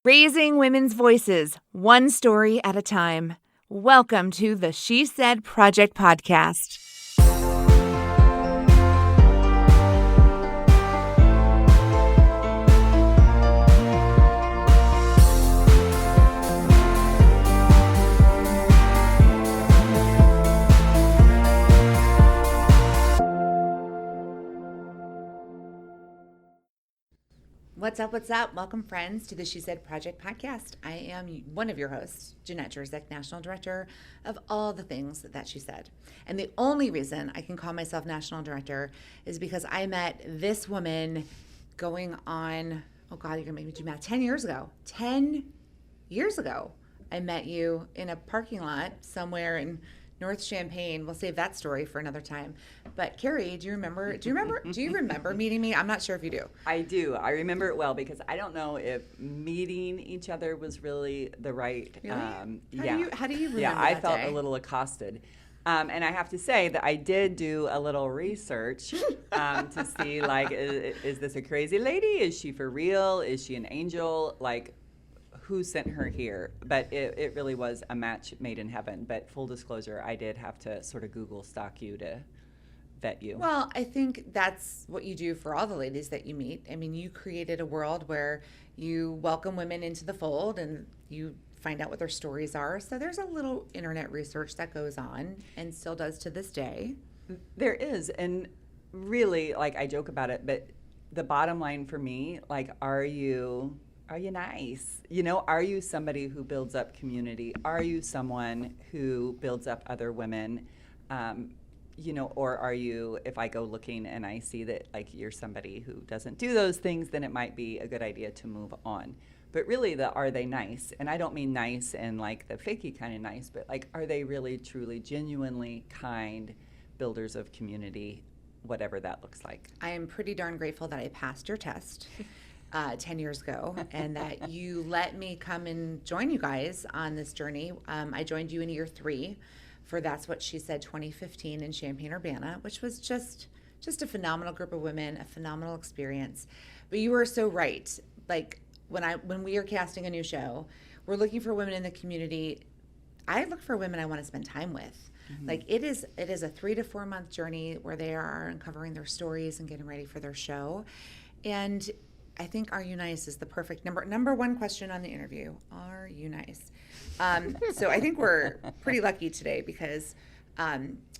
Raising women's voices, one story at a time. Welcome to the She Said Project podcast. What's up? What's up? Welcome, friends, to the She Said Project podcast. I am one of your hosts, Jenette and Kerry, National Director of all the things that she said. And the only reason I can call myself National Director is because I met this woman going on, oh God, you're going to make me do math, 10 years ago. 10 years ago, I met you in a parking lot somewhere in North Champaign. We'll save that story for another time. But Kerry, do you remember meeting me? I'm not sure if you do. I do. I remember it well because I don't know if meeting each other was really the right. Really? How do you remember Yeah, I that felt day? a little accosted. And I have to say that I did do a little research to see, like, is this a crazy lady? Is she for real? Is she an angel? Like, who sent her here? But it really was a match made in heaven. But full disclosure, I did have to sort of Google stalk you to vet you. Well, I think that's what you do for all the ladies that you meet. I mean, you created a world where you welcome women into the fold and you find out what their stories are. So there's a little internet research that goes on and still does to this day. There is. And really, like, I joke about it, but the bottom line for me, like, are you nice? You know, are you somebody who builds up community? Are you someone who builds up other women? You know, or are you, if I go looking and I see that, like, you're somebody who doesn't do those things, then it might be a good idea to move on. But really, are they nice? And I don't mean nice and like the fakey kind of nice, but like, are they really, truly, genuinely kind builders of community, whatever that looks like? I am pretty darn grateful that I passed your test 10 years ago and that you let me come and join you guys on this journey. I joined you in year 3 for That's What She Said 2015 in Champaign-Urbana, which was just a phenomenal group of women, a phenomenal experience. But you were so right. Like, when we are casting a new show, we're looking for women in the community. I look for women I want to spend time with. Mm-hmm. Like, it is a 3 to 4 month journey where they are uncovering their stories and getting ready for their show. And I think "Are you nice?" is the perfect number one question on the interview. Are you nice? So I think we're pretty lucky today because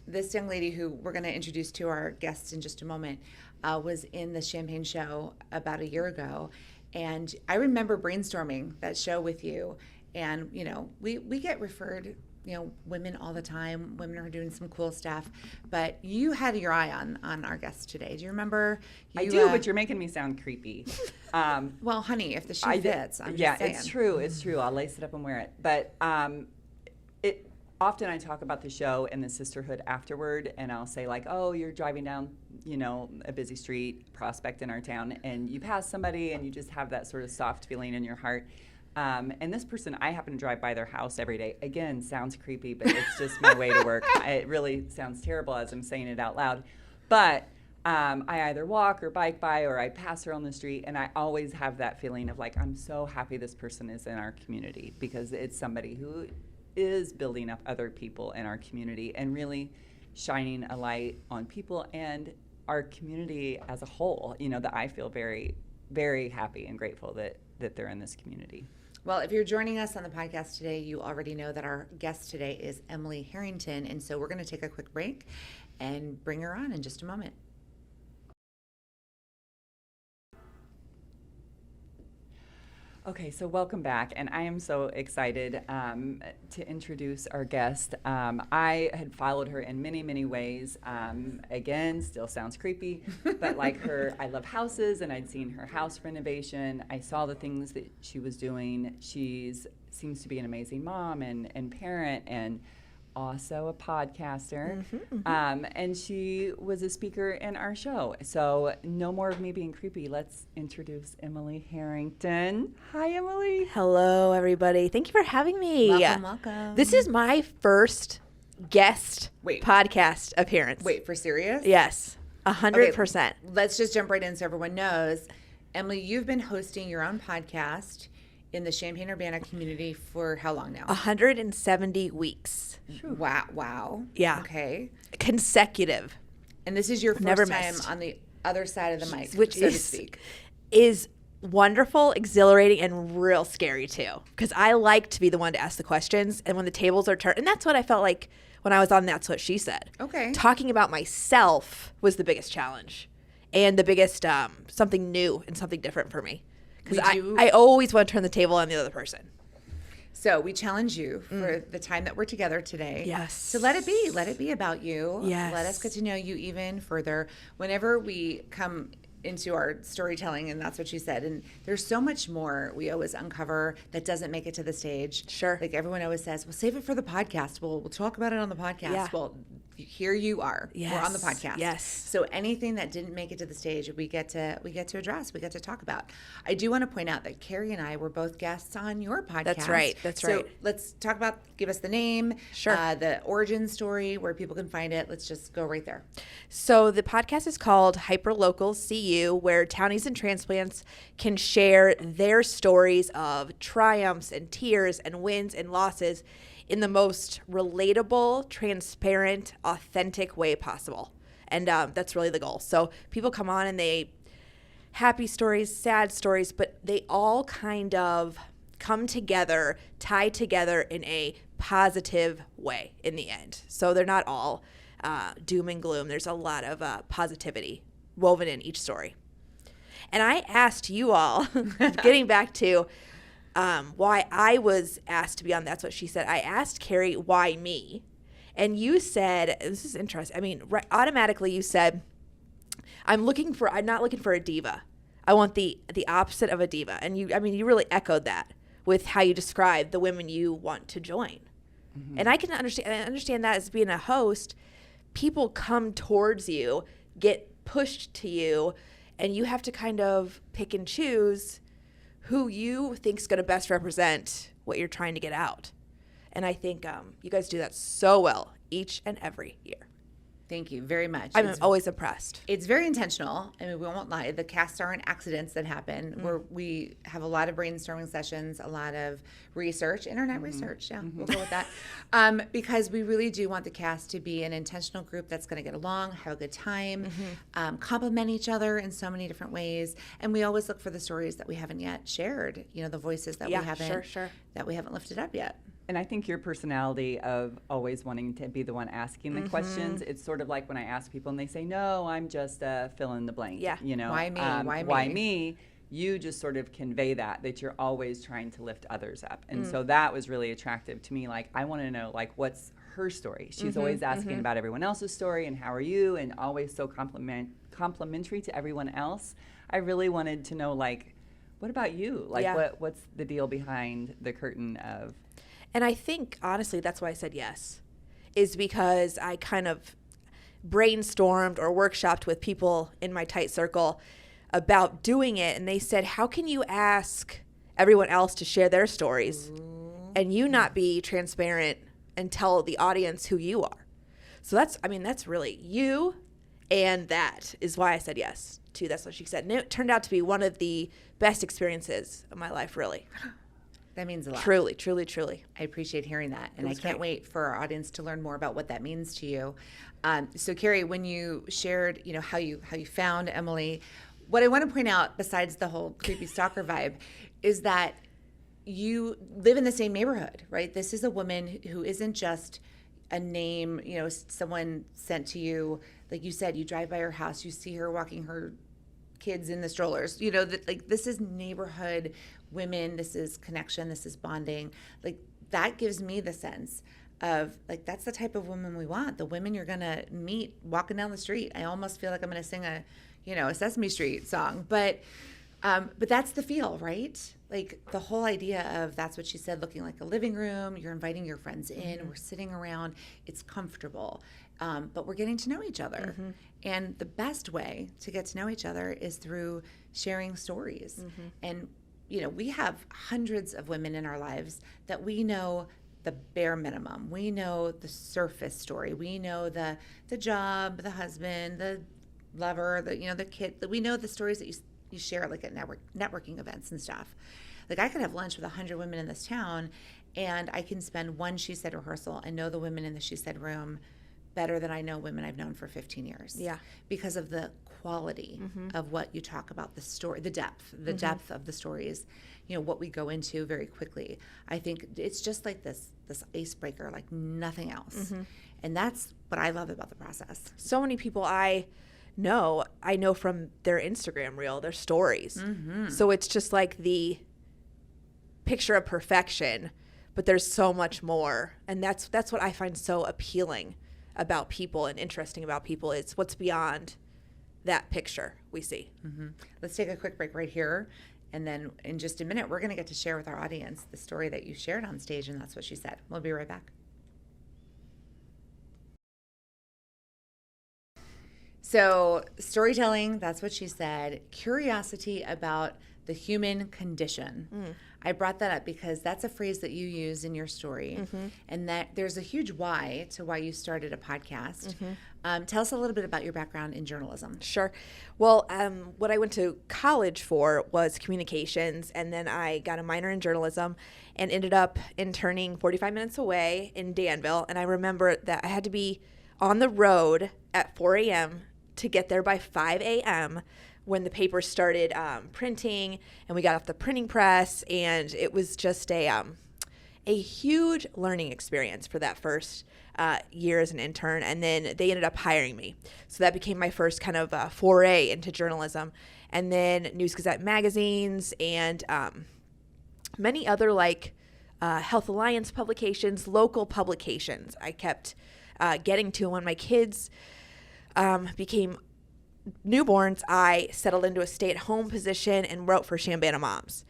this young lady who we're going to introduce to our guests in just a moment was in the Champaign show about a year ago. And I remember brainstorming that show with you. And, you know, we get referred, you know, women all the time. Women are doing some cool stuff. But you had your eye on our guest today. Do you remember? I do, but you're making me sound creepy. Well, honey, if the shoe fits, I'm just saying. It's true. It's true. I'll lace it up and wear it. But often I talk about the show and the sisterhood afterward, and I'll say, like, oh, you're driving down, you know, a busy street, Prospect in our town, and you pass somebody and you just have that sort of soft feeling in your heart. And this person, I happen to drive by their house every day. Again, sounds creepy, but it's just my way to work. It really sounds terrible as I'm saying it out loud. But I either walk or bike by or I pass her on the street, and I always have that feeling of, like, I'm so happy this person is in our community because it's somebody who is building up other people in our community and really shining a light on people and our community as a whole. You know, that I feel very, very happy and grateful that they're in this community. Well, if you're joining us on the podcast today, you already know that our guest today is Emily Harrington. And so we're going to take a quick break and bring her on in just a moment. Okay, so welcome back, and I am so excited to introduce our guest. I had followed her in many, many ways. Again, still sounds creepy, but like her, I love houses, and I'd seen her house renovation. I saw the things that she was doing. She seems to be an amazing mom and parent, and also a podcaster, and she was a speaker in our show. So no more of me being creepy. Let's introduce Emily Harrington. Hi, Emily. Hello, everybody. Thank you for having me. Welcome. This is my first guest podcast appearance. Wait, for serious? Yes, 100%. Okay, let's just jump right in so everyone knows. Emily, you've been hosting your own podcast in the Champaign-Urbana community for how long now? 170 weeks. Wow. Yeah. Okay. Consecutive. And this is your Never first time missed. on the other side of the mic, Which so to speak. is wonderful, exhilarating, and real scary too. Because I like to be the one to ask the questions, and when the tables are turned, and that's what I felt like when I was on That's What She Said. Okay. Talking about myself was the biggest challenge, and the biggest something new and something different for me. Because I always want to turn the table on the other person. So we challenge you for the time that we're together today. Yes. To let it be. Let it be about you. Yes. Let us get to know you even further. Whenever we come into our storytelling, and That's What She Said, and there's so much more we always uncover that doesn't make it to the stage. Sure. Like everyone always says, well, save it for the podcast. We'll talk about it on the podcast. Yeah. Well, here you are. Yes. We're on the podcast. Yes. So anything that didn't make it to the stage, we get to address. We get to talk about. I do want to point out that Kerry and I were both guests on your podcast. That's right. That's right. So let's talk about. Give us the name. Sure. The origin story, where people can find it. Let's just go right there. So the podcast is called Hyperlocal CU, where townies and transplants can share their stories of triumphs and tears and wins and losses in the most relatable, transparent, authentic way possible. And that's really the goal. So people come on and they happy stories, sad stories, but they all kind of come together, tie together in a positive way in the end. So they're not all doom and gloom. There's a lot of positivity woven in each story. And I asked you all, getting back to why I was asked to be on That's What She Said. I asked Kerry, why me? And you said, this is interesting. I mean, automatically you said, I'm not looking for a diva. I want the opposite of a diva. And you really echoed that with how you describe the women you want to join. Mm-hmm. And I understand that as being a host, people come towards you, get pushed to you, and you have to kind of pick and choose who you think is going to best represent what you're trying to get out. And I think you guys do that so well each and every year. Thank you very much. I'm always impressed. It's very intentional. I mean, we won't lie. The casts aren't accidents that happen. Where we have a lot of brainstorming sessions, a lot of research, internet research. Yeah, we'll go with that. Because we really do want the cast to be an intentional group that's going to get along, have a good time, complement each other in so many different ways. And we always look for the stories that we haven't yet shared. You know, the voices that we haven't lifted up yet. And I think your personality of always wanting to be the one asking the questions, it's sort of like when I ask people and they say, no, I'm just fill in the blank. Yeah. You know, Why me? Why me? You just sort of convey that you're always trying to lift others up. And so that was really attractive to me. Like, I want to know, like, what's her story? She's always asking about everyone else's story and how are you, and always so complimentary to everyone else. I really wanted to know, like, what about you? Like, what's the deal behind the curtain of... And I think, honestly, that's why I said yes, is because I kind of brainstormed or workshopped with people in my tight circle about doing it. And they said, how can you ask everyone else to share their stories and you not be transparent and tell the audience who you are? So that's really you. And that is why I said yes to That's What She Said. And it turned out to be one of the best experiences of my life, really. That means a lot. Truly, truly, truly. I appreciate hearing that. And I can't wait for our audience to learn more about what that means to you. So Kerry, when you shared, you know, how you found Emily, what I want to point out, besides the whole creepy stalker vibe, is that you live in the same neighborhood, right? This is a woman who isn't just a name, you know, someone sent to you. Like you said, you drive by her house, you see her walking her kids in the strollers, you know, that, like, this is neighborhood women, this is connection, this is bonding. Like, that gives me the sense of, like, that's the type of woman we want, the women you're gonna meet walking down the street. I almost feel like I'm gonna sing a Sesame Street song, but that's the feel, right? Like, the whole idea of That's What She Said, looking like a living room, you're inviting your friends in, we're sitting around, it's comfortable, but we're getting to know each other. And the best way to get to know each other is through sharing stories. And, you know, we have hundreds of women in our lives that we know the bare minimum. We know the surface story. We know the job, the husband, the lover, the kid. We know the stories that you share, like at networking events and stuff. Like, I could have lunch with 100 women in this town, and I can spend one She Said rehearsal and know the women in the She Said room better than I know women I've known for 15 years. Yeah. Because of the quality of what you talk about, the story, the depth of the stories, you know, what we go into very quickly. I think it's just like this icebreaker, like nothing else. And that's what I love about the process. So many people I know from their Instagram reel, their stories. So it's just like the picture of perfection, but there's so much more. And that's what I find so appealing about people and interesting about people. It's what's beyond that picture we see. Let's take a quick break right here. And then in just a minute, we're going to get to share with our audience the story that you shared on stage, and that's what she said. We'll be right back. So storytelling, that's what she said. Curiosity about the human condition. I brought that up because that's a phrase that you use in your story, and that there's a huge why to why you started a podcast. Tell us a little bit about your background in journalism. Sure. Well, what I went to college for was communications, and then I got a minor in journalism and ended up interning 45 minutes away in Danville. And I remember that I had to be on the road at 4 a.m. to get there by 5 a.m. when the paper started printing, and we got off the printing press, and it was just a huge learning experience for that first year as an intern. And then they ended up hiring me, so that became my first kind of foray into journalism. And then News Gazette magazines and many other like Health Alliance publications, local publications I kept getting to. When my kids became newborns, I settled into a stay-at-home position and wrote for Champaign Moms.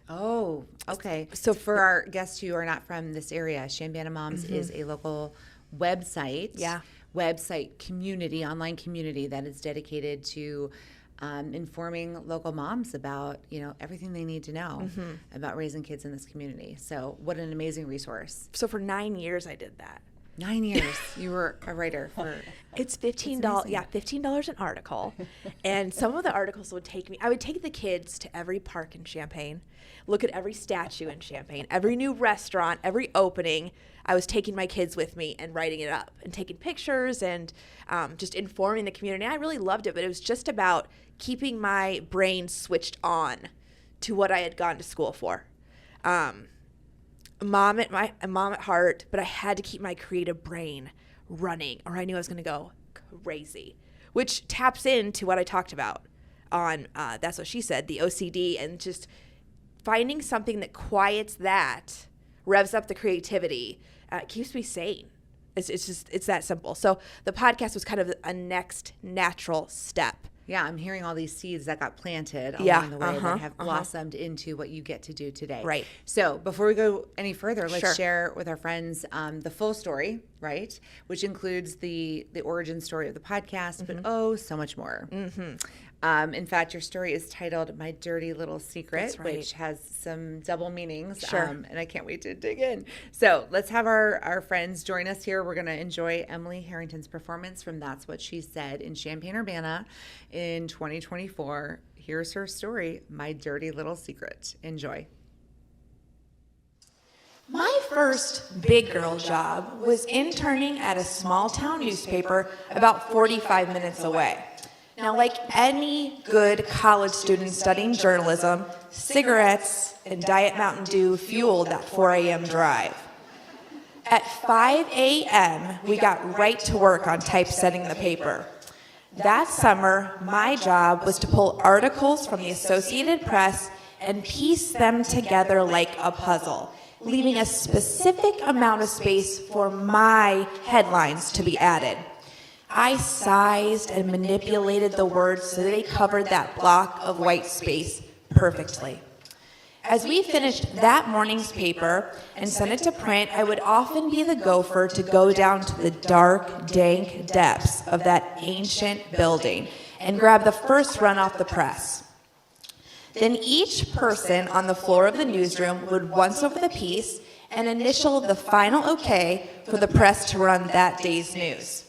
Oh, okay. So for our guests who are not from this area, Champaign Moms is a local website, website community, online community that is dedicated to informing local moms about, you know, everything they need to know about raising kids in this community. So what an amazing resource. So for 9 years I did that. 9 years. You were a writer for... It's $15. Yeah, $15 an article. And some of the articles would take me... I would take the kids to every park in Champaign, look at every statue in Champaign, every new restaurant, every opening. I was taking my kids with me and writing it up and taking pictures and just informing the community. I really loved it, but it was just about keeping my brain switched on to what I had gone to school for. Mom at heart, but I had to keep my creative brain running, or I knew I was going to go crazy, which taps into what I talked about on That's What She Said, the OCD, and just finding something that quiets that, revs up the creativity, keeps me sane. It's that simple. So the podcast was kind of a next natural step. Yeah, I'm hearing all these seeds that got planted along the way that have blossomed into what you get to do today. Right. So before we go any further, let's Sure. share with our friends the full story, right? Which includes the origin story of the podcast, but so much more. In fact, your story is titled My Dirty Little Secret, That's right. which has some double meanings. Sure. And I can't wait to dig in. So let's have our friends join us here. We're going to enjoy Emily Harrington's performance from That's What She Said in Champaign-Urbana in 2024. Here's her story, My Dirty Little Secret. Enjoy. My first big girl job was interning at a small town newspaper about 45 minutes away. Now, like any good college student studying journalism, cigarettes and Diet Mountain Dew fueled that 4 a.m. drive. At 5 a.m., we got right to work on typesetting the paper. That summer, my job was to pull articles from the Associated Press and piece them together like a puzzle, leaving a specific amount of space for my headlines to be added. I sized and manipulated the words so they covered that block of white space perfectly. As we finished that morning's paper and sent it to print, I would often be the gopher to go down to the dark, dank depths of that ancient building and grab the first run off the press. Then each person on the floor of the newsroom would once over the piece and initial the final okay for the press to run that day's news.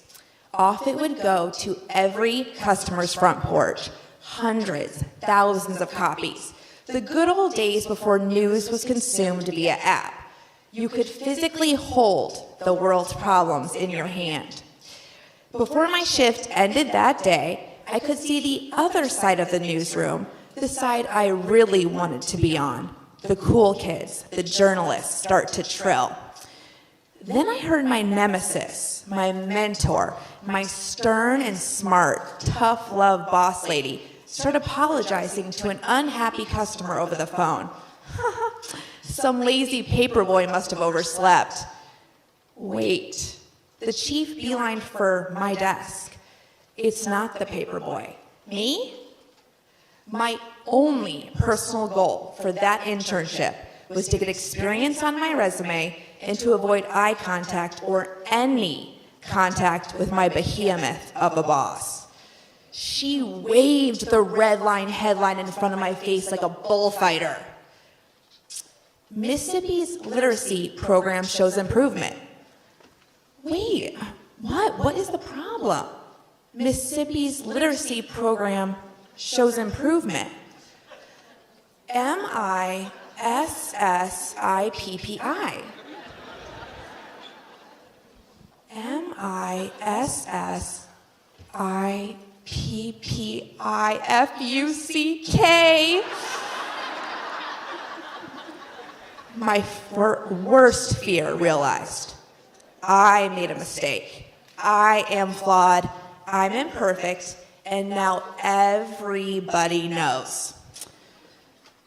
Off it would go to every customer's front porch, hundreds, thousands of copies, The good old days before news was consumed via app. You could physically hold the world's problems in your hand. Before my shift ended that day, I could see the other side of the newsroom, the side I really wanted to be on. The cool kids, the journalists, start to trill. Then I heard my nemesis, my mentor, my stern and smart, tough love boss lady start apologizing to an unhappy customer over the phone. Some lazy paperboy must have overslept. Wait, the chief beelined for my desk. It's not the paperboy. Me? My only personal goal for that internship was to get experience on my resume and to avoid eye contact or any contact with my behemoth of a boss. She waved the red line headline in front of my face like a bullfighter. Mississippi's literacy program shows improvement. Wait, what? What is the problem? Mississippi's literacy program shows improvement. M-I-S-S-I-P-P-I. M-I-S-S-I-P-P-I-F-U-C-K. My worst fear realized. I made a mistake. I am flawed. I'm imperfect. And now everybody knows.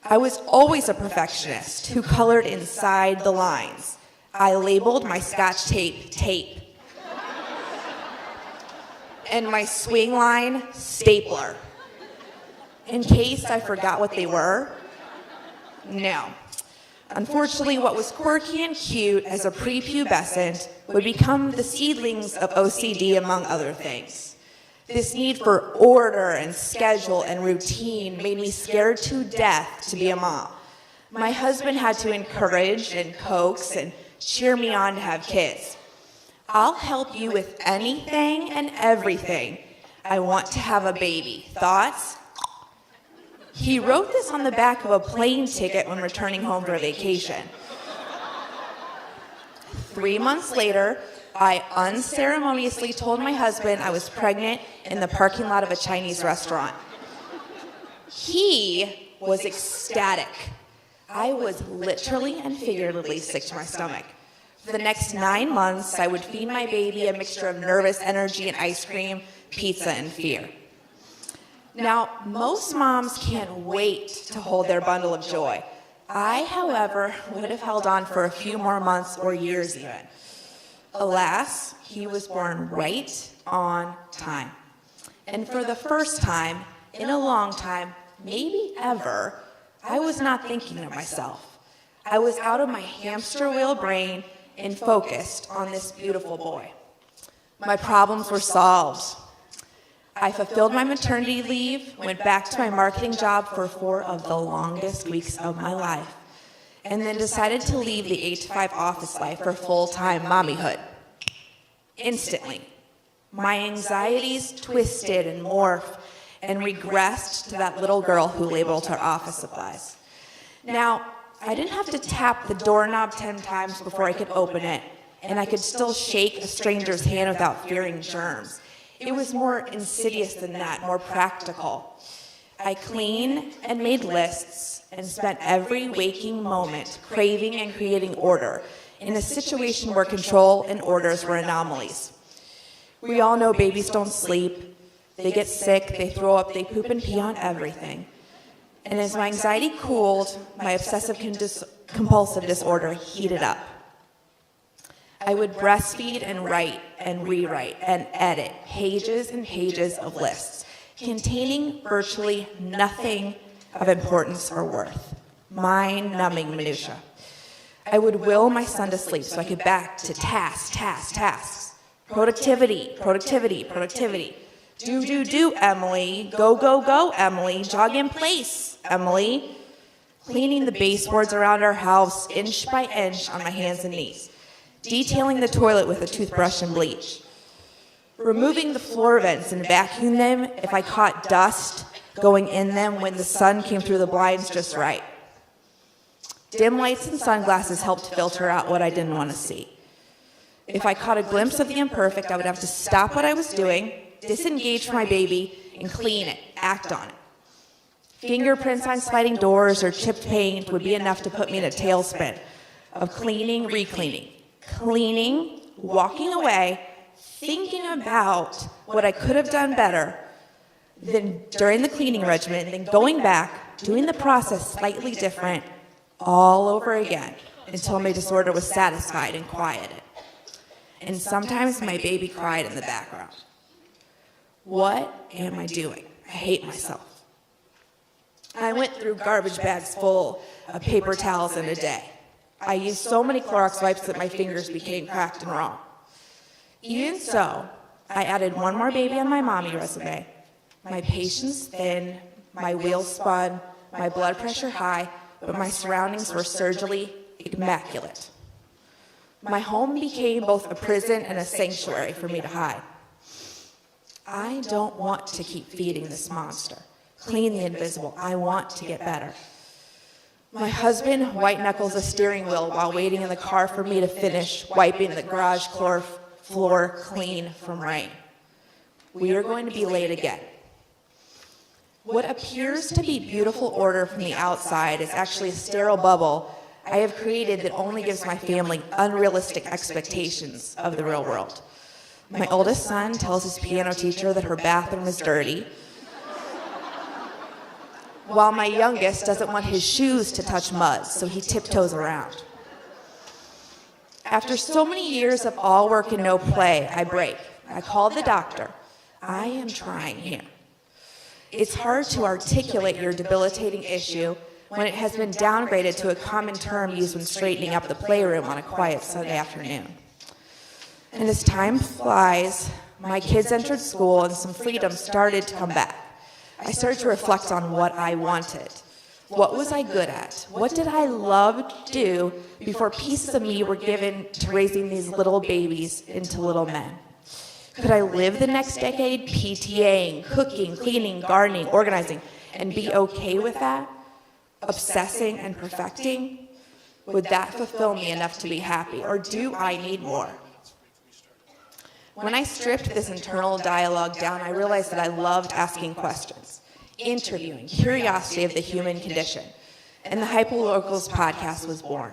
I was always a perfectionist who colored inside the lines. I labeled my Scotch tape, tape. And my swing line, stapler. In case I forgot what they were. No. Unfortunately, what was quirky and cute as a prepubescent would become the seedlings of OCD, among other things. This need for order and schedule and routine made me scared to death to be a mom. My husband had to encourage and coax and cheer me on to have kids. I'll help you with anything and everything. I want to have a baby. Thoughts? He wrote this on the back of a plane ticket when returning home for vacation. 3 months later, I unceremoniously told my husband I was pregnant in the parking lot of a Chinese restaurant. He was ecstatic. I was literally and figuratively sick to my stomach. For the next 9 months, I would feed my baby a mixture of nervous energy and ice cream, pizza, and fear. Now, most moms can't wait to hold their bundle of joy. I, however, would have held on for a few more months or years even. Alas, he was born right on time. And for the first time in a long time, maybe ever, I was not thinking of myself. I was out of my hamster wheel brain and focused on this beautiful boy. My problems were solved. I fulfilled my maternity leave, went back to my marketing job for 4 of the longest weeks of my life, and then decided to leave the 8-to-5 office life for full-time mommyhood. Instantly, my anxieties twisted and morphed and regressed to that little girl who labeled her office supplies. Now, I didn't have to tap the doorknob 10 times before I could open it, and I could still shake a stranger's hand without fearing germs. It was more insidious than that, more practical. I cleaned and made lists and spent every waking moment craving and creating order in a situation where control and orders were anomalies. We all know babies don't sleep. They get sick, they throw up, they poop and pee on everything. And as my anxiety cooled, my obsessive compulsive disorder heated up. I would breastfeed and write and rewrite and edit pages and pages of lists containing virtually nothing of importance or worth. Mind-numbing minutia. I would will my son to sleep so I could back to tasks. Productivity. Do, Emily. Go, Emily. Jog in place, Emily. Cleaning the baseboards around our house inch by inch on my hands and knees. Detailing the toilet with a toothbrush and bleach. Removing the floor vents and vacuuming them if I caught dust, going in them when the sun came through the blinds just right. Dim lights and sunglasses helped filter out what I didn't want to see. If I caught a glimpse of the imperfect, I would have to stop what I was doing, disengage from my baby, and clean it, act on it. Fingerprints on sliding doors or chipped paint would be enough to put me in a tailspin of cleaning, re-cleaning, cleaning, walking away, thinking about what I could have done better, then during the cleaning regimen, then going back, doing the process slightly different, all over again, until my disorder was satisfied and quieted. And sometimes my baby cried in the background. What am I doing? I hate myself. I went through garbage bags full of paper towels in a day. I used so many Clorox wipes that my fingers became cracked and raw. Even so, I added one more baby on my mommy resume. My patience thin, my wheels spun, my blood pressure high, but my surroundings were surgically immaculate. My home became both a prison and a sanctuary for me to hide. I don't want to keep feeding this monster. Clean the invisible. I want to get better. My husband white knuckles a steering wheel while waiting in the car for me to finish wiping the garage floor clean from rain. We are going to be late again. What appears to be beautiful order from the outside is actually a sterile bubble I have created that only gives my family unrealistic expectations of the real world. My oldest son tells his piano teacher that her bathroom is dirty, while my youngest doesn't want his shoes to touch mud, so he tiptoes around. After so many years of all work and no play, I break. I called the doctor. I am trying here. It's hard to articulate your debilitating issue when it has been downgraded to a common term used when straightening up the playroom on a quiet Sunday afternoon. And as time flies, my kids entered school and some freedom started to come back. I started to reflect on what I wanted. What was I good at? What did I love to do before pieces of me were given to raising these little babies into little men? Could I live the next decade PTAing, cooking, cleaning, gardening, organizing, and be okay with that? Obsessing and perfecting? Would that fulfill me enough to be happy, or do I need more? When I stripped this internal dialogue down, I realized that I loved asking questions, interviewing, curiosity of the human condition, and the Hyperlocals podcast was born.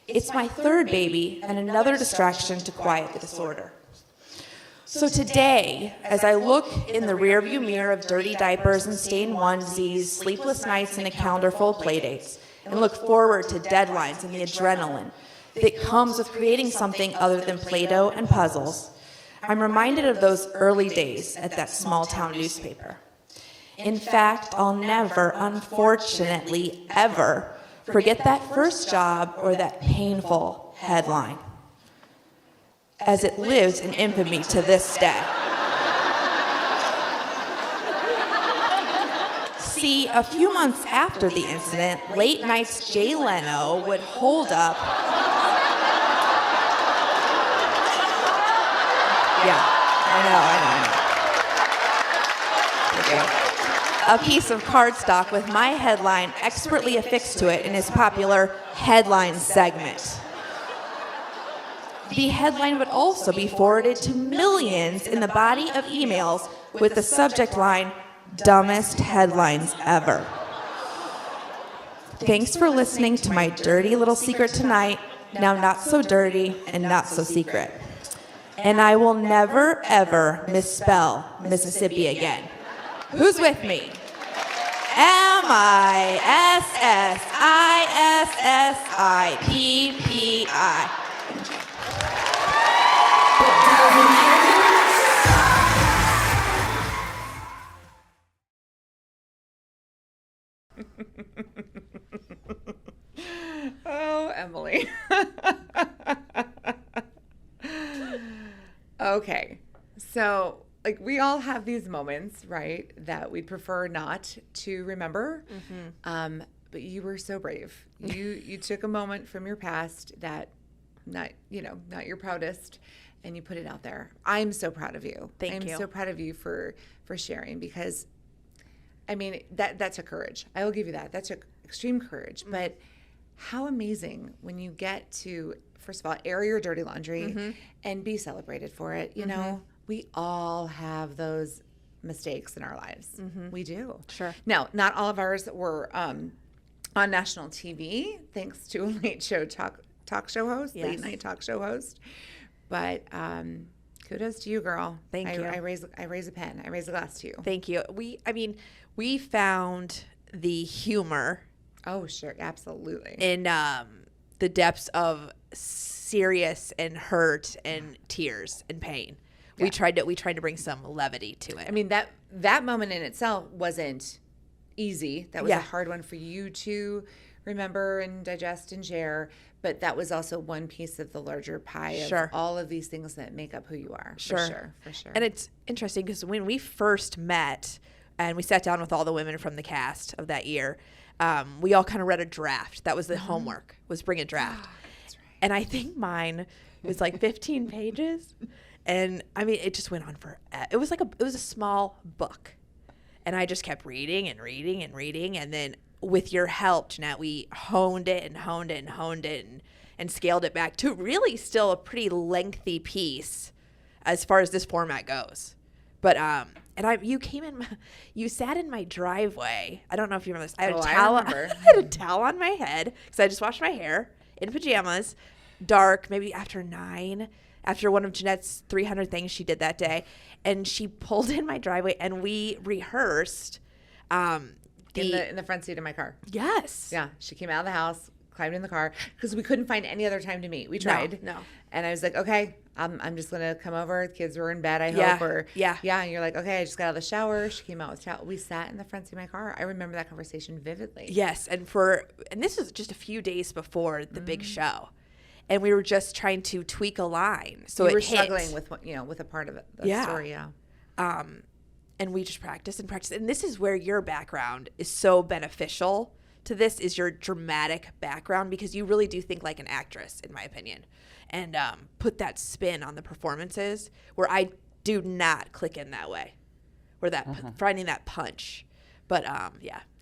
It's my third baby and another distraction to quiet the disorder. So today, as I look in the rearview mirror of dirty diapers and stained onesies, sleepless nights and a calendar full of playdates, and look forward to deadlines and the adrenaline that comes with creating something other than Play-Doh and puzzles, I'm reminded of those early days at that small town newspaper. In fact, I'll never, unfortunately, ever forget that first job or that painful headline, as it lives in infamy to this day. See, a few months after the incident, late nights Jay Leno would hold up. Yeah, I know. A piece of cardstock with my headline expertly affixed to it in his popular headline segment. The headline would also be forwarded to millions in the body of emails with the subject line, "Dumbest headlines ever." Thanks for listening to my dirty little secret tonight, now not so dirty and not so secret. And I will never, ever misspell Mississippi again. Who's with me? MISSISSIPPI. Oh, Emily. Okay. So, like, we all have these moments, right, that we'd prefer not to remember. Mm-hmm. But you were so brave. You took a moment from your past that not your proudest, and you put it out there. I'm so proud of you. Thank you. I'm so proud of you for sharing, because I mean, that took courage. I will give you that. That took extreme courage. But how amazing when you get to, first of all, air your dirty laundry and be celebrated for it. You know, we all have those mistakes in our lives. We do. Sure. Now, not all of ours were on national TV, thanks to a late night talk show host. But kudos to you, girl. Thank you. I raise a pen. I raise a glass to you. Thank you. We found the humor. Oh, sure, absolutely. In the depths of serious and hurt and tears and pain. Yeah. We tried to bring some levity to it. I mean, that moment in itself wasn't easy. That was a hard one for you to remember and digest and share. But that was also one piece of the larger pie of all of these things that make up who you are. For sure. And it's interesting because when we first met and we sat down with all the women from the cast of that year, we all kind of read a draft. That was the homework, was bring a draft. That's right. And I think mine was like 15 pages. And I mean, it just went on for, it was a small book. And I just kept reading and reading and reading. And then with your help, Jenette, we honed it and scaled it back to really still a pretty lengthy piece as far as this format goes. But you sat in my driveway. I don't know if you remember this. I had a towel. I had a towel on my head because I just washed my hair in pajamas, dark, maybe after 9, after one of Jenette's 300 things she did that day, and she pulled in my driveway and we rehearsed. In the front seat of my car. Yes. Yeah. She came out of the house, climbed in the car because we couldn't find any other time to meet. We tried. No. And I was like, okay, I'm just going to come over. The kids were in bed, I hope. Yeah. And you're like, okay, I just got out of the shower. She came out with towel. We sat in the front seat of my car. I remember that conversation vividly. Yes. And this was just a few days before the big show. And we were just trying to tweak a line. So we were struggling with with a part of it, the story. Yeah. And we just practiced and practiced. And this is where your background is so beneficial to this, is your dramatic background, because you really do think like an actress, in my opinion, and put that spin on the performances where I do not click in that way, where finding that punch. But I'm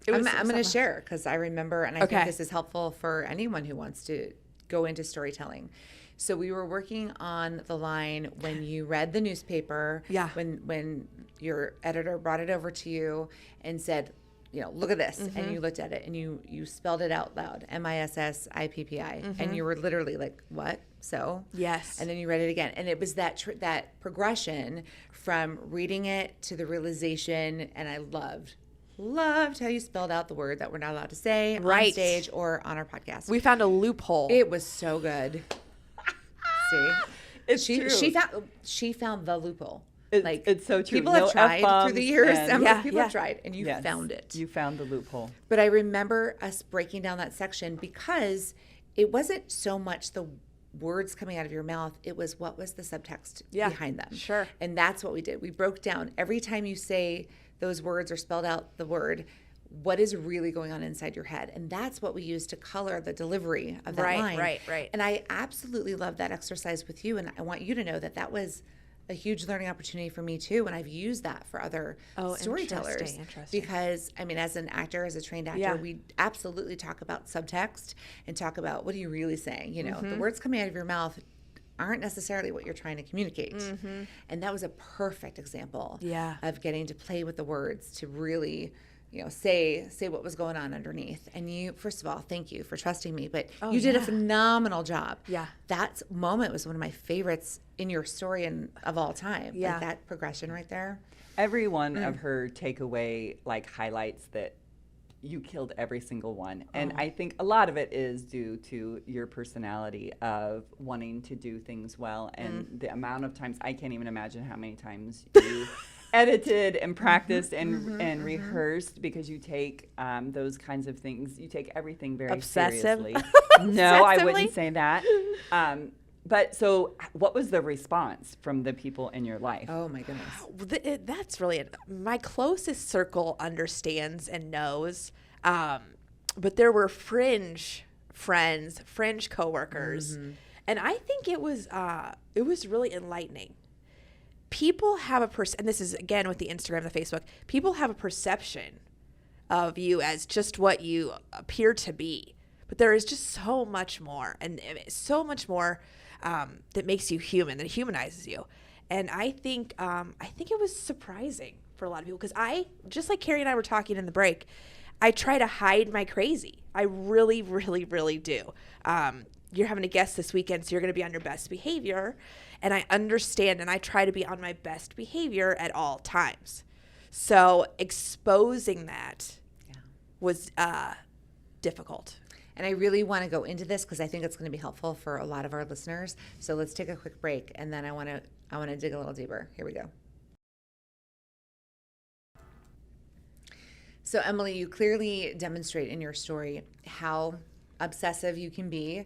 going to share because I remember, and I think this is helpful for anyone who wants to go into storytelling. So we were working on the line when you read the newspaper, when your editor brought it over to you and said, look at this. And you looked at it and you spelled it out loud, MISSIPPI. And you were literally like, what? So? Yes. And then you read it again. And it was that progression from reading it to the realization. And I loved how you spelled out the word that we're not allowed to say on stage or on our podcast. We found a loophole. It was so good. See? It's true. She found the loophole. It's so true. People have tried through the years. People have tried, and you found it. You found the loophole. But I remember us breaking down that section because it wasn't so much the words coming out of your mouth. It was what was the subtext behind them. Sure. And that's what we did. We broke down every time you say those words or spelled out the word, what is really going on inside your head. And that's what we used to color the delivery of that line. Right. And I absolutely love that exercise with you. And I want you to know that was a huge learning opportunity for me too. And I've used that for other storytellers. Interesting. Because, I mean, as an actor, as a trained actor, we absolutely talk about subtext and talk about what are you really saying? The words coming out of your mouth aren't necessarily what you're trying to communicate. And that was a perfect example of getting to play with the words to really say what was going on underneath. And you, first of all, thank you for trusting me, but you did a phenomenal job. Yeah. That moment was one of my favorites in your story and of all time. Yeah. Like that progression right there. Every one of her takeaway highlights that you killed every single one. And I think a lot of it is due to your personality of wanting to do things well. And the amount of times, I can't even imagine how many times you edited and practiced and rehearsed, because you take those kinds of things, you take everything very seriously. No, I wouldn't say that. But so what was the response from the people in your life? Oh, my goodness. That's really it. My closest circle understands and knows. But there were fringe friends, fringe coworkers. And I think it was really enlightening. People have and this is, again, with the Instagram, the Facebook, people have a perception of you as just what you appear to be. But there is just so much more, and so much more that makes you human, that humanizes you. And I think it was surprising for a lot of people, because I, just like Kerry and I were talking in the break, I try to hide my crazy. I really, really, really do. You're having a guest this weekend, so you're going to be on your best behavior. And I understand, and I try to be on my best behavior at all times. So exposing that was difficult. And I really want to go into this because I think it's going to be helpful for a lot of our listeners. So let's take a quick break, and then I want to dig a little deeper. Here we go. So Emily, you clearly demonstrate in your story how obsessive you can be,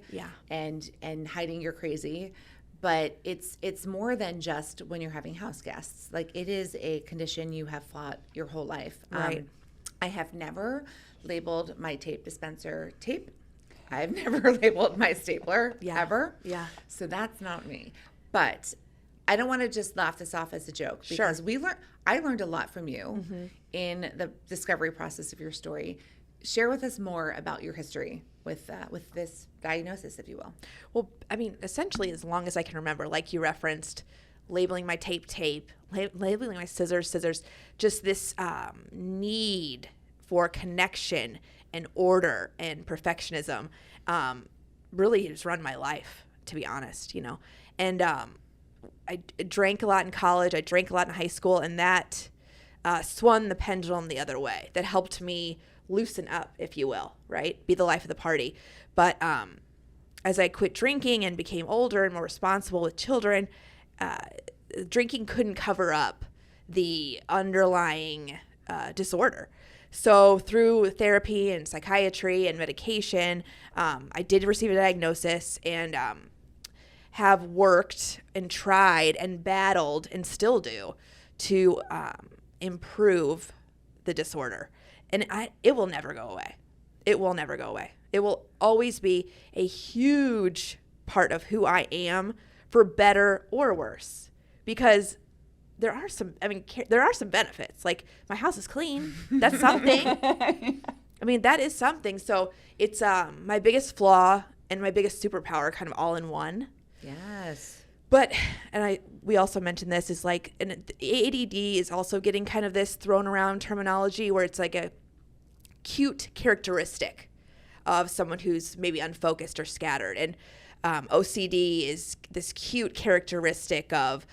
and hiding your crazy. But it's more than just when you're having house guests. Like, it is a condition you have fought your whole life. Right. I have never labeled my tape dispenser tape. I've never labeled my stapler ever. Yeah. So that's not me. But I don't want to just laugh this off as a joke, because I learned a lot from you in the discovery process of your story. Share with us more about your history with this diagnosis, if you will. Well, I mean, essentially, as long as I can remember, like you referenced, labeling my tape, labeling my scissors, just this need for connection and order and perfectionism really has run my life, to be honest, And I drank a lot in college. I drank a lot in high school, and that swung the pendulum the other way. That helped me loosen up, if you will, right? Be the life of the party. But as I quit drinking and became older and more responsible with children, drinking couldn't cover up the underlying disorder. So through therapy and psychiatry and medication, I did receive a diagnosis, and have worked and tried and battled, and still do, to improve the disorder. And it will never go away. It will never go away. It will always be a huge part of who I am, for better or worse, because there are some benefits. Like, my house is clean. That's something. I mean, that is something. So it's my biggest flaw and my biggest superpower kind of all in one. Yes. But, and we also mentioned this, is like, and ADD is also getting kind of this thrown around terminology where it's like a cute characteristic of someone who's maybe unfocused or scattered. And OCD is this cute characteristic of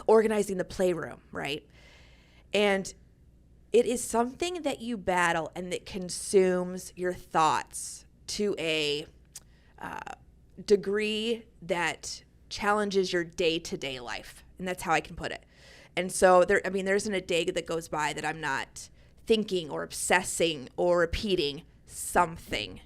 organizing the playroom, right? And it is something that you battle and that consumes your thoughts to a degree that challenges your day-to-day life. And that's how I can put it. And so there isn't a day that goes by that I'm not thinking or obsessing or repeating something.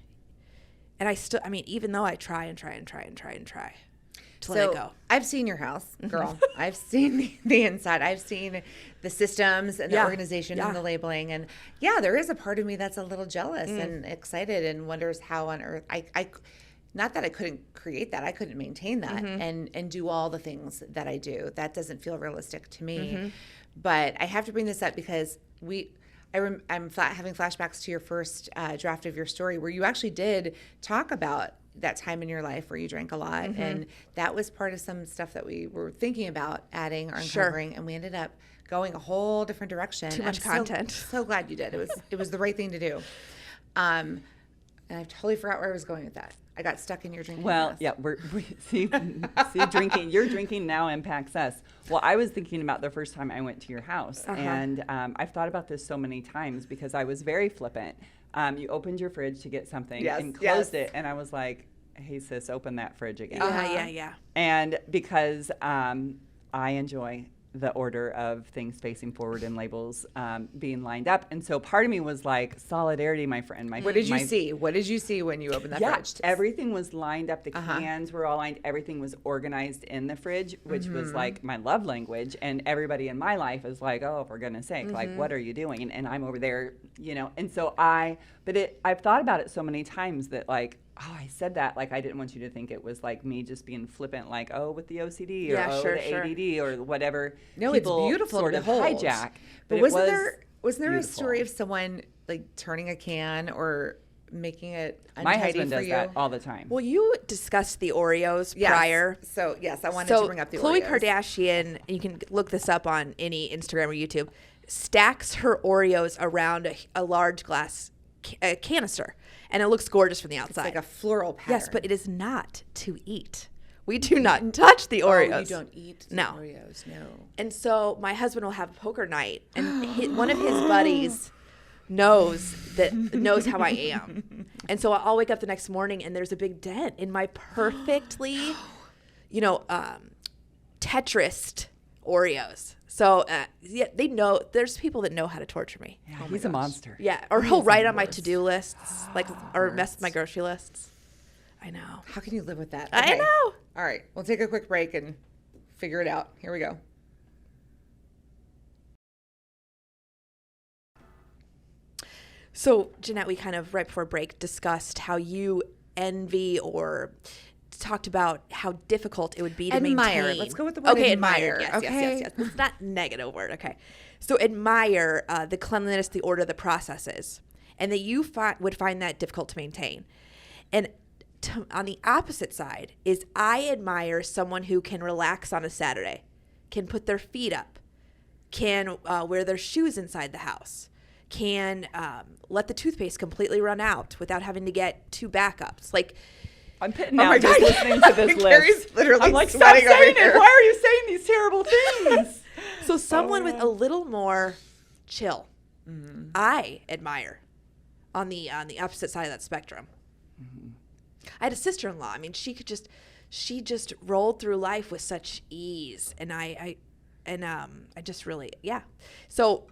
And even though I try and try to let it go. I've seen your house, girl. I've seen the inside. I've seen the systems and the organization and the labeling. And there is a part of me that's a little jealous and excited and wonders how on earth I not that I couldn't create that, I couldn't maintain that and do all the things that I do. That doesn't feel realistic to me. But I have to bring this up because I'm having flashbacks to your first draft of your story, where you actually did talk about that time in your life where you drank a lot. And that was part of some stuff that we were thinking about adding or uncovering. And we ended up going a whole different direction. Too much content. So glad you did. It was the right thing to do. And I totally forgot where I was going with that. I got stuck in your drinking. Well, yeah, see, drinking. Your drinking now impacts us. Well, I was thinking about the first time I went to your house, and I've thought about this so many times because I was very flippant. You opened your fridge to get something and closed it, and I was like, "Hey, sis, open that fridge again." Yeah. And because I enjoy the order of things facing forward and labels being lined up. And so part of me was like, solidarity, my friend. What did you see? What did you see when you opened that fridge? Everything was lined up. The cans were all lined. Everything was organized in the fridge, which was like my love language. And everybody in my life is like, oh, for goodness sake, like, what are you doing? And I'm over there, And so I've thought about it so many times that like, oh, I said that, like, I didn't want you to think it was like me just being flippant, like, oh, with the OCD or ADD or whatever. No, it's beautiful sort to of hold. hijack. But wasn't there a story of someone like turning a can or making it untidy My husband for does you? that all the time. Well, you discussed the Oreos Yes. prior. So yes, I wanted So to bring up the Khloe Oreos. Kardashian, you can look this up on any Instagram or YouTube, stacks her Oreos around a large glass canister, and it looks gorgeous from the It's outside. like a floral pattern. Yes, but it is not to eat. We do not touch the Oreos. Oh, you don't eat the No. Oreos, no. And so my husband will have poker night, and one of his buddies knows how I am, and so I'll wake up the next morning and there's a big dent in my perfectly, Tetrised Oreos. So yeah, they know. There's people that know how to torture me. Yeah, he's a monster. Yeah, or he'll write on my to-do lists, or mess with my grocery lists. I know. How can you live with that? I know. All right, we'll take a quick break and figure it out. Here we go. So, Jenette, we kind of right before break discussed how you envy or talked about how difficult it would be to Admire. maintain. Let's go with the word admire, Yes, okay? yes. It's not negative word. Okay. So admire the cleanliness, the order, the processes, and that you would find that difficult to maintain. And on the opposite side is I admire someone who can relax on a Saturday, can put their feet up, can wear their shoes inside the house, can let the toothpaste completely run out without having to get two backups. Like, I'm pitting Oh out my just God. listening to this Carrie's list. literally I'm like, stop sweating over saying here. it. Why are you saying these terrible things? so someone with a little more chill, I admire on the opposite side of that spectrum. I had a sister-in-law. I mean, she just rolled through life with such ease, and I just really, yeah. So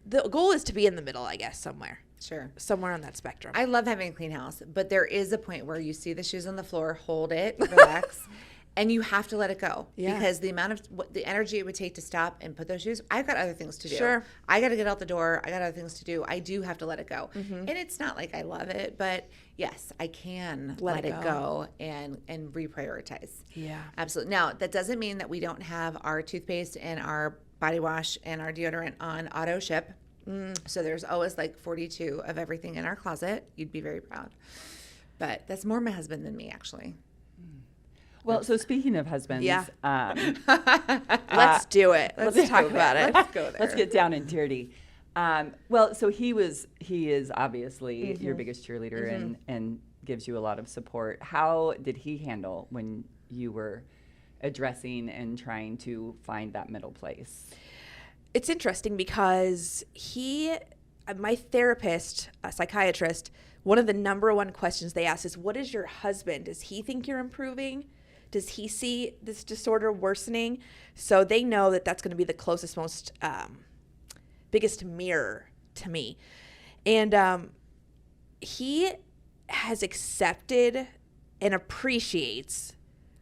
the goal is to be in the middle, I guess, somewhere on that spectrum. I love having a clean house, but there is a point where you see the shoes on the floor, hold it, relax, and you have to let it go. Yeah. Because the amount of the energy it would take to stop and put those shoes, I've got other things to do. Sure. I got to get out the door. I got other things to do. I do have to let it go. And it's not like I love it, but yes, I can let it go and reprioritize. Yeah. Absolutely. Now, that doesn't mean that we don't have our toothpaste and our body wash and our deodorant on auto ship. So there's always like 42 of everything in our closet. You'd be very proud. But that's more my husband than me, actually. Well, so speaking of husbands, Yeah. Let's do it. Let's talk about it. Let's go there. let's get down and dirty. Well, so he is obviously your biggest cheerleader and gives you a lot of support. How did he handle when you were addressing and trying to find that middle place? It's interesting because my therapist, a psychiatrist, one of the number one questions they ask is, what is your husband? Does he think you're improving? Does he see this disorder worsening? So they know that that's going to be the closest, most biggest mirror to me. And he has accepted and appreciates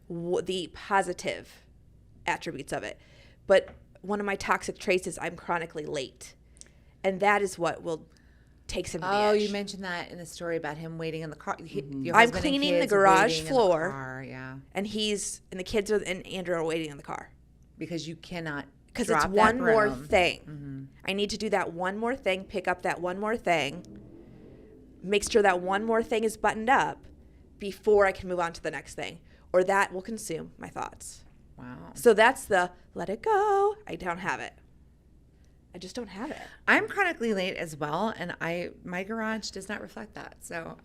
the positive attributes of it. But one of my toxic traits is I'm chronically late. And that is what takes him to the edge. Oh, you mentioned that in the story about him waiting in the car. Your I'm husband and cleaning the kids garage waiting in the floor. car, yeah. And the kids and Andrew are waiting in the car. Because you cannot Because drop it's one that more broom. thing. I need to do that one more thing, pick up that one more thing, make sure that one more thing is buttoned up before I can move on to the next thing. Or that will consume my thoughts. Wow. So that's the let it go. I don't have it. I just don't have it. I'm chronically late as well, and my garage does not reflect that. So,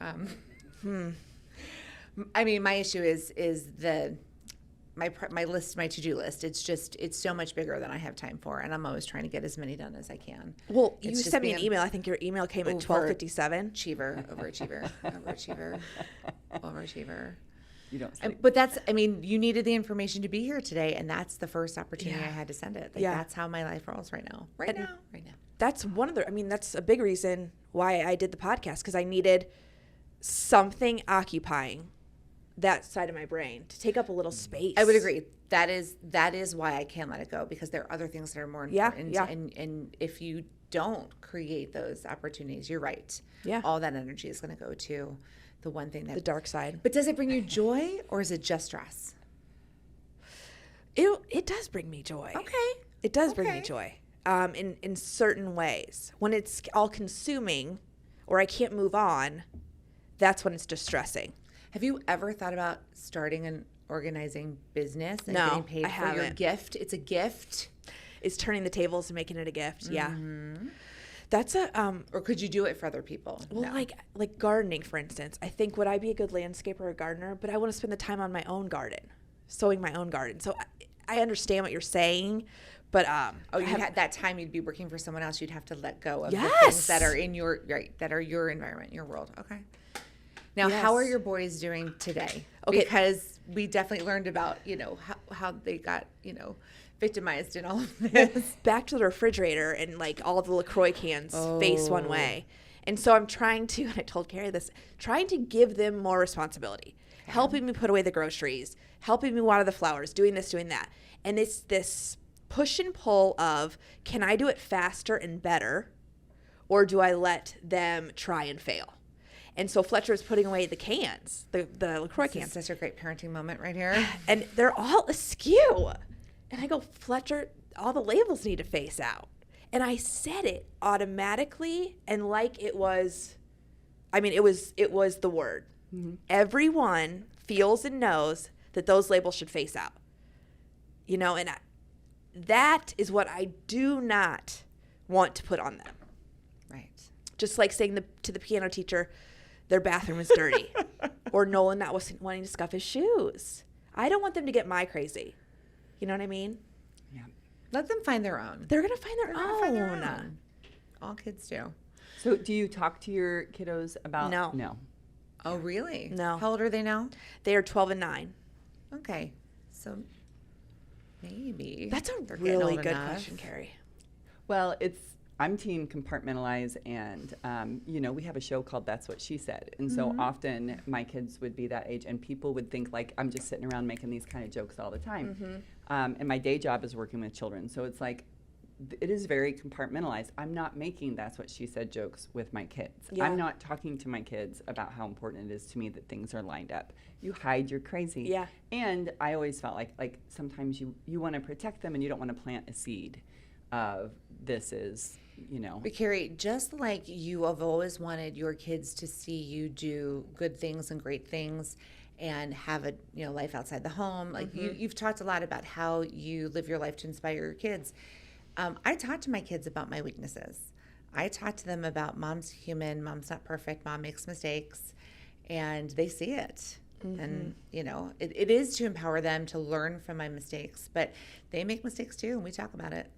I mean, my issue is my list, my to-do list. It's so much bigger than I have time for, and I'm always trying to get as many done as I can. Well, you It's just sent me an being email. I think your email came at 12:57. Overachiever. You don't sleep. But you needed the information to be here today, and that's the first opportunity I had to send it. Like, Yeah. that's how my life rolls right now. Right now. That's that's a big reason why I did the podcast, because I needed something occupying that side of my brain to take up a little space. I would agree. That is why I can let it go, because there are other things that are more important. Yeah. And if you don't create those opportunities, you're right. Yeah. All that energy is going to go to the one thing that The dark side. But does it bring you joy, or is it just stress? It does bring me joy. Okay. It does bring me Okay. joy. in certain ways. When it's all consuming or I can't move on, that's when it's distressing. Have you ever thought about starting an organizing business and No, getting paid I for your haven't. gift? It's a gift. Is turning the tables and making it a gift. Yeah. Mm-hmm. That's a Or could you do it for other people? well, No. like gardening, for instance. I think would I be a good landscaper or gardener? But I want to spend the time on my own garden, sowing my own garden. So I understand what you're saying, but you had that time you'd be working for someone else. You'd have to let go of the Yes. things that are in your that are your environment, your world. Okay. Now, how are Yes. your boys doing today? Okay. Because we definitely learned about how they got victimized in all of this. back to the refrigerator and like all the LaCroix cans face one way. And so I'm trying to, and I told Carrie this, trying to give them more responsibility, helping me put away the groceries, helping me water the flowers, doing this, doing that. And it's this push and pull of, can I do it faster and better, or do I let them try and fail? And so Fletcher is putting away the cans, the LaCroix This is cans, such a great parenting moment right here. and they're all askew. And I go, Fletcher, all the labels need to face out. And I said it automatically and like it was, it was the word. Mm-hmm. Everyone feels and knows that those labels should face out. And that is what I do not want to put on them. Right. Just like saying to the piano teacher, their bathroom is dirty. Or Nolan not wanting to scuff his shoes. I don't want them to get my crazy. You know what I mean? Yeah. Let them find their own. They're going to find their They're gonna own. find their own. All kids do. So do you talk to your kiddos about? No. No. Oh, really? No. How old are they now? They are 12 and 9. Okay. So maybe. That's a they're getting really old good enough. question, Carrie. Well, I'm team compartmentalize, and we have a show called That's What She Said, and so often my kids would be that age, and people would think like I'm just sitting around making these kind of jokes all the time. And my day job is working with children, so it's like it is very compartmentalized. I'm not making That's What She Said jokes with my kids. Yeah. I'm not talking to my kids about how important it is to me that things are lined up. You hide your crazy. Yeah. And I always felt like sometimes you want to protect them and you don't want to plant a seed of this is, But Carrie, just like you have always wanted your kids to see you do good things and great things and have a life outside the home, like you've talked a lot about how you live your life to inspire your kids. I talk to my kids about my weaknesses. I talk to them about mom's human, mom's not perfect, mom makes mistakes, and they see it. And, it is to empower them to learn from my mistakes, but they make mistakes too, and we talk about it.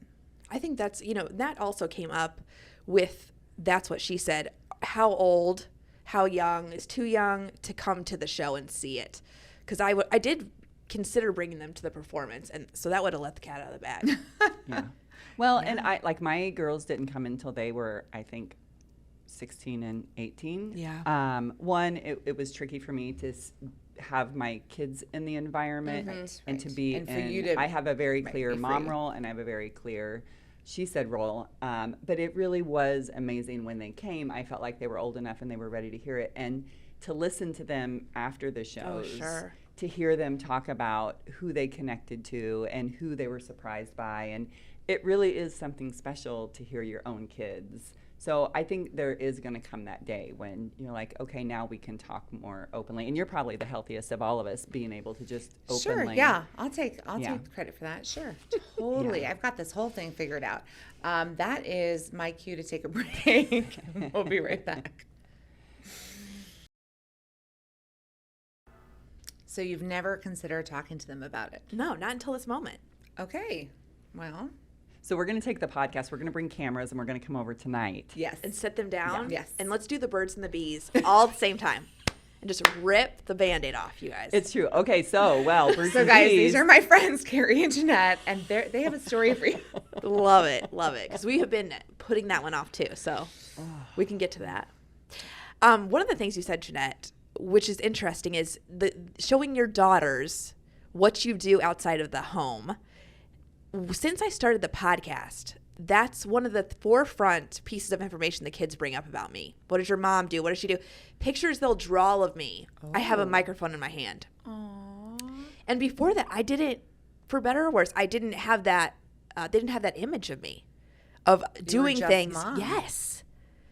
I think that's, that also came up with That's What She Said. How old, how young is too young to come to the show and see it? Because I did consider bringing them to the performance, and so that would have let the cat out of the bag. Yeah. Well, and my girls didn't come until they were, I think, 16 and 18. Yeah. One, it was tricky for me to have my kids in the environment and to be, and for you to, I have a very clear be mom free. role and I have a very clear she said role. But it really was amazing when they came. I felt like they were old enough and they were ready to hear it. And to listen to them after the shows. Oh, sure. To hear them talk about who they connected to and who they were surprised by. And it really is something special to hear your own kids. So I think there is going to come that day when you're like, okay, now we can talk more openly. And you're probably the healthiest of all of us, being able to just openly. Sure, yeah. I'll take credit for that. Sure, totally. Yeah. I've got this whole thing figured out. That is my cue to take a break. We'll be right back. So you've never considered talking to them about it? No, not until this moment. Okay. Well, So we're going to take the podcast, we're going to bring cameras, and we're going to come over tonight. yes. And sit them down. Yeah. Yes. And let's do the birds and the bees all at the same time. And just rip the Band-Aid off, you guys. It's true. Okay, so, birds So and guys, bees. these are my friends, Carrie and Jenette, and they have a story for you. Love it. Because we have been putting that one off too. So we can get to that. One of the things you said, Jenette, which is interesting, is showing your daughters what you do outside of the home. Since I started the podcast, that's one of the forefront pieces of information the kids bring up about me. What does your mom do? What does she do? Pictures they'll draw of me. I have a microphone in my hand. Aww. And before that, I didn't, for better or worse, I didn't have that image of me. of doing just things. mom. Yes.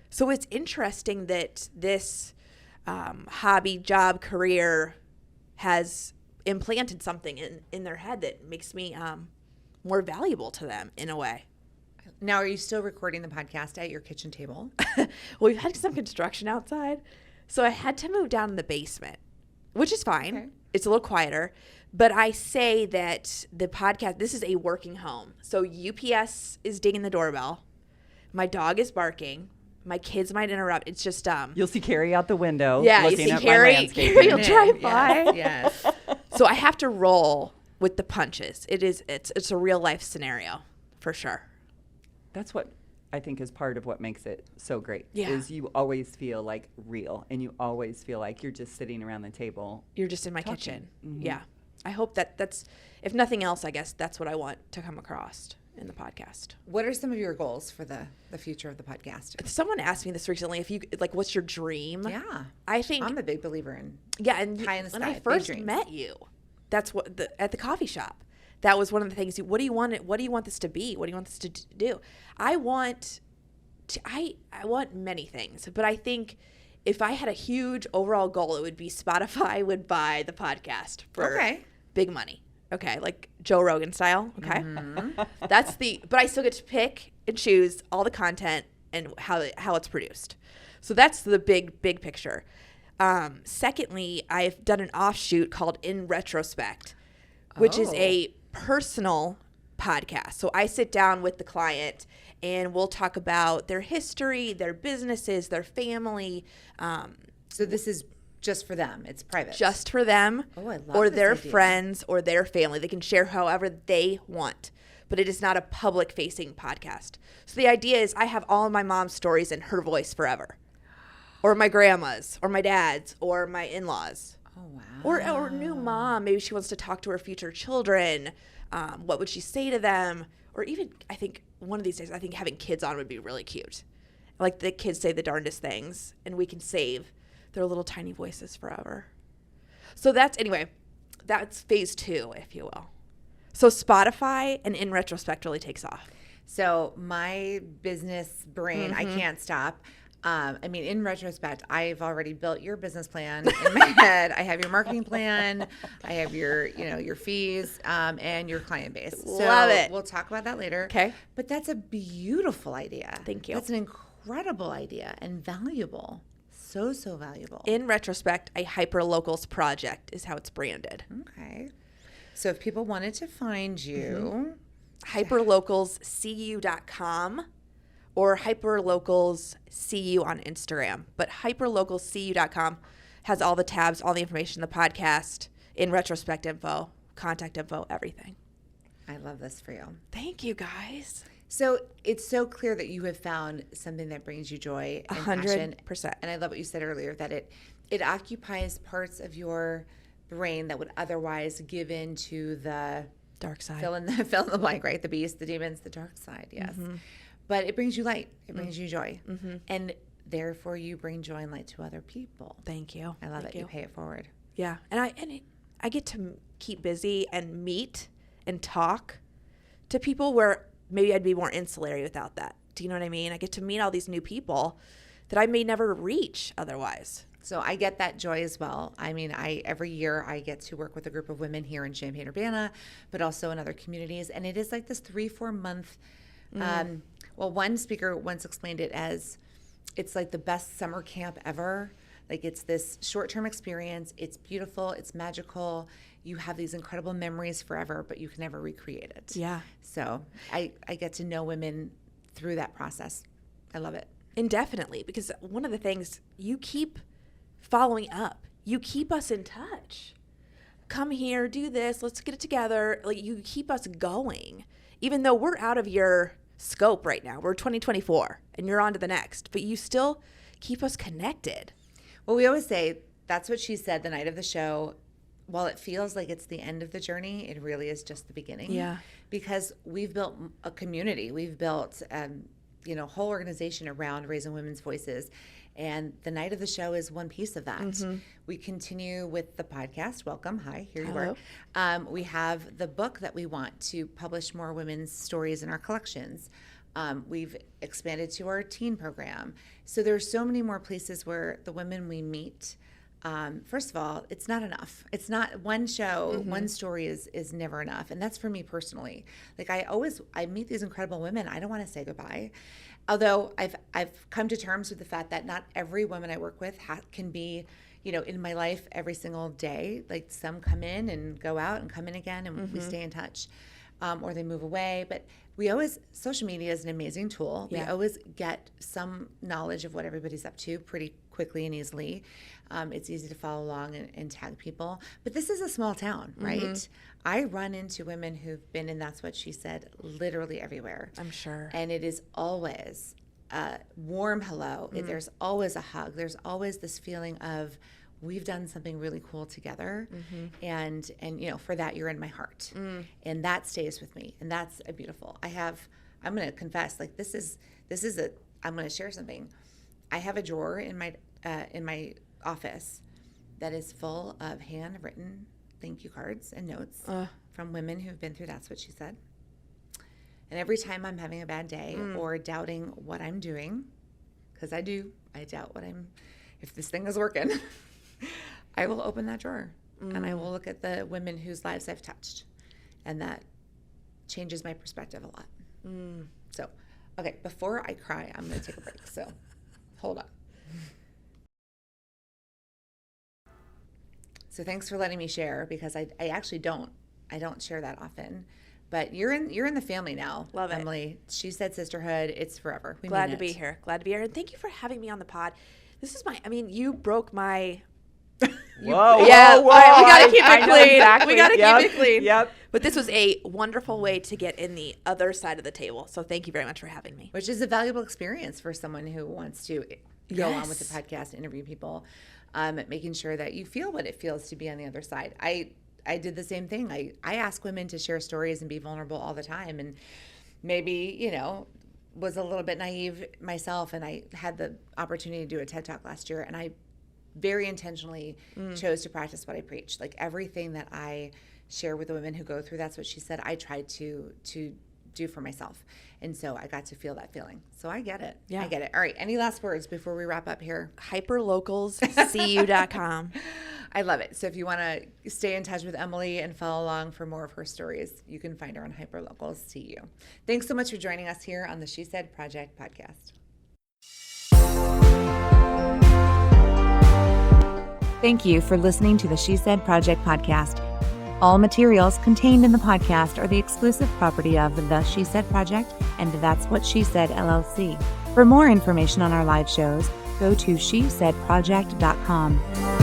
So it's interesting that this hobby, job, career has implanted something in their head that makes me more valuable to them in a way. Now, are you still recording the podcast at your kitchen table? Well, we've had some construction outside, so I had to move down in the basement, which is fine. Okay. It's a little quieter. But I say that the podcast, this is a working home. So UPS is dinging the doorbell. My dog is barking. My kids might interrupt. It's just You'll see Carrie out the window yeah, looking you see at Carrie, my landscaping. Carrie will drive by. Yes. So I have to roll with the punches. It's a real life scenario for sure. That's what I think is part of what makes it so great. Yeah. Is you always feel like real, and you always feel like you're just sitting around the table. You're just in my Talking. kitchen. Mhm. Yeah. I hope that's, if nothing else, I guess that's what I want to come across in the podcast. What are some of your goals for the future of the podcast? Someone asked me this recently, if you, like, what's your dream? Yeah. I think, I'm a big believer in yeah, and pie in the when sky, I big first dreams. met you, that's what, at the coffee shop, that was one of the things, what do you want this to be? What do you want this to do? I want many things, but I think if I had a huge overall goal, it would be Spotify would buy the podcast for Okay. big money. Okay, like Joe Rogan style. Okay, Mm-hmm. but I still get to pick and choose all the content and how it's produced. So that's the big picture. Secondly, I've done an offshoot called In Retrospect, which is Oh. a personal podcast. So I sit down with the client and we'll talk about their history, their businesses, their family, So this is just for them. It's private. just for them Oh, I love or this their idea. friends or their family. They can share however they want, but it is not a public facing podcast. So the idea is I have all of my mom's stories in her voice forever, or my grandma's, or my dad's, or my in-laws. Oh, wow. Or new mom, maybe she wants to talk to her future children. What would she say to them? Or even, I think one of these days, I think having kids on would be really cute. Like the kids say the darndest things, and we can save their little tiny voices forever. So that's phase 2, if you will. So Spotify and In Retrospect really takes off. So my business brain, I can't stop. I mean, in retrospect, I've already built your business plan in my head. I have your marketing plan. I have your fees, and your client base. So Love it. We'll talk about that later. Okay. But that's a beautiful idea. Thank you. That's an incredible idea and valuable. So valuable. In Retrospect, a hyper-locals project is how it's branded. Okay. So if people wanted to find you, hyperlocalscu.com or hyperlocalscu on Instagram. But hyperlocalscu.com has all the tabs, all the information, the podcast, In Retrospect info, contact info, everything. I love this for you. Thank you, guys. So it's so clear that you have found something that brings you joy and passion. 100%. And I love what you said earlier, that it occupies parts of your brain that would otherwise give in to the Dark side. fill in the blank, right? The beast, the demons, the dark side, yes. But it brings you light. It brings you joy. And therefore you bring joy and light to other people. Thank you. I love Thank it. You pay it forward. Yeah. And I get to keep busy and meet and talk to people where maybe I'd be more insular without that. Do you know what I mean? I get to meet all these new people that I may never reach otherwise. So I get that joy as well. I mean, every year I get to work with a group of women here in Champaign-Urbana, but also in other communities. And it is like this 3-4 month, well, one speaker once explained it as it's like the best summer camp ever. Like it's this short-term experience. It's beautiful. It's magical. You have these incredible memories forever, but you can never recreate it. Yeah. So I get to know women through that process. I love it. Indefinitely, because one of the things, you keep following up. You keep us in touch. Come here, do this, let's get it together. Like, you keep us going. Even though we're out of your scope right now. We're 2024 and you're on to the next, but you still keep us connected. Well, we always say, that's what she said the night of the show. While it feels like it's the end of the journey, it really is just the beginning. Yeah. Because we've built a community. We've built a whole organization around raising women's voices. And the night of the show is one piece of that. Mm-hmm. We continue with the podcast. Welcome. Hi, here you Hello. are. We have the book that we want to publish more women's stories in our collections. We've expanded to our teen program. So there's so many more places where the women we meet, first of all, it's not enough. It's not one show, one story is never enough. And that's for me personally. Like I meet these incredible women. I don't want to say goodbye. Although I've come to terms with the fact that not every woman I work with can be, in my life every single day. Like some come in and go out and come in again and we stay in touch. Or they move away. But social media is an amazing tool. Yeah. We always get some knowledge of what everybody's up to pretty quickly and easily. It's easy to follow along and tag people. But this is a small town, right? I run into women who've been in That's What She Said literally everywhere. I'm sure. And it is always a warm hello. There's always a hug. There's always this feeling of, we've done something really cool together, and for that you're in my heart, and that stays with me, and that's beautiful. I'm going to confess, like I'm going to share something. I have a drawer in my office that is full of handwritten thank you cards and notes from women who've been through That's What She Said. And every time I'm having a bad day or doubting what I'm doing, because I doubt if this thing is working. I will open that drawer and I will look at the women whose lives I've touched, and that changes my perspective a lot. So, okay, before I cry, I'm going to take a break. So, hold on. So, thanks for letting me share, because I actually don't share that often. But you're in the family now. Love it. Emily. She Said sisterhood. It's forever. Glad to be here. And thank you for having me on the pod. This is you broke my... Whoa. Yeah, whoa, all right, we got to keep I it know clean. exactly. We got to Yep, keep it clean. Yep. But this was a wonderful way to get in the other side of the table. So thank you very much for having me. Which is a valuable experience for someone who wants to go on with the podcast, interview people, making sure that you feel what it feels to be on the other side. I did the same thing. I ask women to share stories and be vulnerable all the time. And maybe, was a little bit naive myself. And I had the opportunity to do a TED Talk last year. And I very intentionally chose to practice what I preach. Like everything that I share with the women who go through That's What She Said, I tried to do for myself. And so I got to feel that feeling. So I get it. Yeah. I get it. All right. Any last words before we wrap up here? Hyperlocalscu.com. I love it. So if you want to stay in touch with Emily and follow along for more of her stories, you can find her on Hyperlocals.cu. Thanks so much for joining us here on the She Said Project podcast. Thank you for listening to the She Said Project podcast. All materials contained in the podcast are the exclusive property of the She Said Project and That's What She Said LLC. For more information on our live shows, go to shesaidproject.com.